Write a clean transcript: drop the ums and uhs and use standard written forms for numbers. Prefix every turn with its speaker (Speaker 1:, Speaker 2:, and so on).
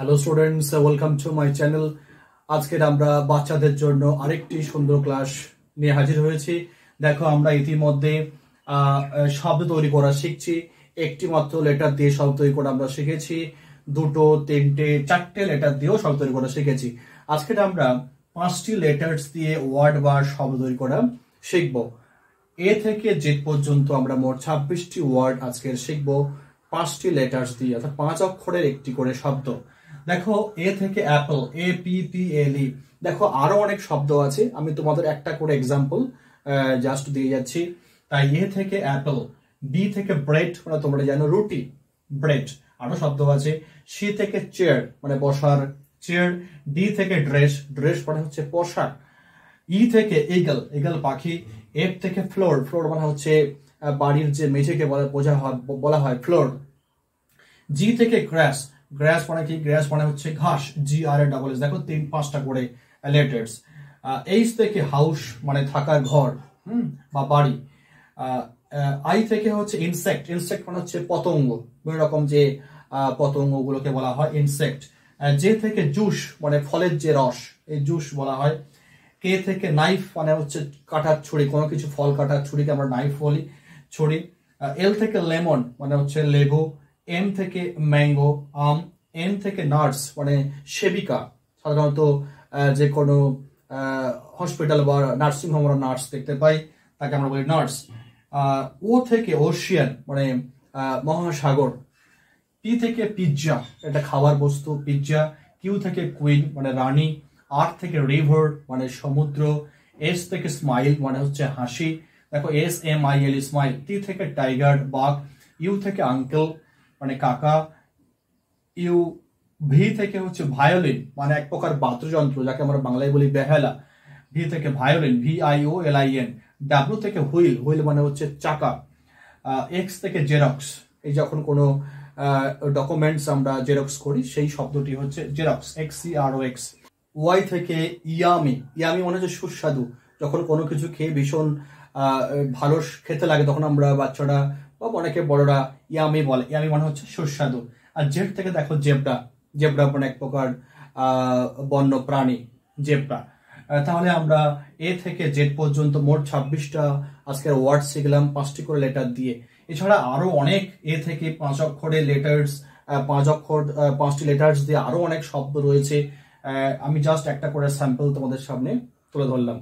Speaker 1: Hello students, welcome to my channel. আজকের আমরা বাচ্চাদের জন্য আরেকটি সুন্দর ক্লাস নিয়ে হাজির হয়েছি। দেখো, আমরা ইতিমধ্যে শব্দ তৈরি করা শিখছি। একটি মাত্র লেটার দিয়ে শব্দ তৈরি করা আমরা শিখেছি, দুটো, তিনটে, চারটে লেটার দিয়েও শব্দ তৈরি করা শিখেছি। আজকের আমরা 5টি লেটার্স দিয়ে ওয়ার্ড বা শব্দ তৈরি করা শিখব। এ থেকে জেড পর্যন্ত আমরা মোট 26টি ওয়ার্ড আজকের শিখব 5টি লেটার্স দিয়ে, অর্থাৎ 5 অক্ষরের একটি করে শব্দ। দেখো, এ থেকে অ্যাপল, APPLE। দেখো, আরো অনেক শব্দ আছে, আমি তোমাদের একটা করে এক্সাম্পল জাস্ট দিয়ে যাচ্ছি। তাই এ থেকে অ্যাপল, বি থেকে ব্রেড, মানে তোমরা জানো রুটি, ব্রেড। আরো শব্দ আছে। সি থেকে চেয়ার, মানে বসার, চেয়ার। ডি থেকে ড্রেস, ড্রেস মানে হচ্ছে পোশাক। ই থেকে ইগল, ইগল পাখি। এফ থেকে ফ্লোর, ফ্লোর মানে হচ্ছে বাড়ির যে মেঝেকে বলা হয় ফ্লোর। জি থেকে গ্রাস, গ্রাস মানে কি? গ্রাস মানে হচ্ছে ঘাস, GRASS। দেখো, 5টা করে লেটার্স। এইচ থেকে হাউস, মানে থাকার ঘর বা বাড়ি। আই থেকে হচ্ছে ইনসেক্ট, ইনসেক্ট মানে হচ্ছে পতঙ্গ, বিভিন্ন রকম যে পতঙ্গ গুলোকে বলা হয় ইনসেক্ট। জে থেকে জুস, মানে ফলের যে রস, এই জুস বলা হয়। কে থেকে নাইফ, মানে হচ্ছে কাটার ছুরি, কোনো কিছু ফল কাটার ছুরিকে আমরা নাইফ বলি, ছুরি। এল থেকে লেমন, মানে হচ্ছে লেবু। এম থেকে ম্যাঙ্গো, আম। এন থেকে নার্স, মানে সেবিকা। সাধারণত যে কোনো হসপিটাল বা নার্সিং হোম আমরা নার্স দেখতে পাই, তাকে আমরা বলি নার্স। ও থেকে ওশিয়ান, মানে মহাসাগর। পি থেকে পিৎজা, এটা খাবার বস্তু, পিৎজা। কিউ থেকে কুইন, মানে রানী। আর থেকে রিভার, মানে সমুদ্র। এস থেকে স্মাইল, মানে হচ্ছে হাসি। দেখো, SMILE, স্মাইল। টি থেকে টাইগার, বাঘ। ইউ থেকে আঙ্কেল, মানে কাকা। ইউ ভি থেকে হচ্ছে ভায়োলিন, মানে এক প্রকার বাদ্যযন্ত্র, যাকে আমরা বাংলায় বলি বেহালা। ভি থেকে ভায়োলিন, VIOLIN। ডাব্লু থেকে হুইল, হুইল মানে হচ্ছে চাকা। এক্স থেকে জেরক্স, এই যখন কোনো ডকুমেন্টস আমরা জেরক্স করি, সেই শব্দটি হচ্ছে জেরক্স, XEROX। ওয়াই থেকে ইয়ামি, ইয়ামি মানে হচ্ছে সুস্বাদু। যখন কোনো কিছু খেয়ে ভীষণ ভালো খেতে লাগে, তখন আমরা বাচ্চারা বা অনেকে বড়রা ইয়ামি বলে, ইয়ামি মানে হচ্ছে সুস্বাদু। আর জেড থেকে দেখো জেব্রা, জেব্রা মানে এক প্রকার বন্য প্রাণী, জেব্রা। তাহলে আমরা এ থেকে জেড পর্যন্ত মোট 26টা আজকের ওয়ার্ড শিখলাম 5টি করে লেটার দিয়ে। এছাড়া আরো অনেক এ থেকে 5 অক্ষরের লেটার্স, 5টি লেটার্স দিয়ে আরো অনেক শব্দ রয়েছে। আমি জাস্ট একটা করে স্যাম্পল তোমাদের সামনে তুলে ধরলাম।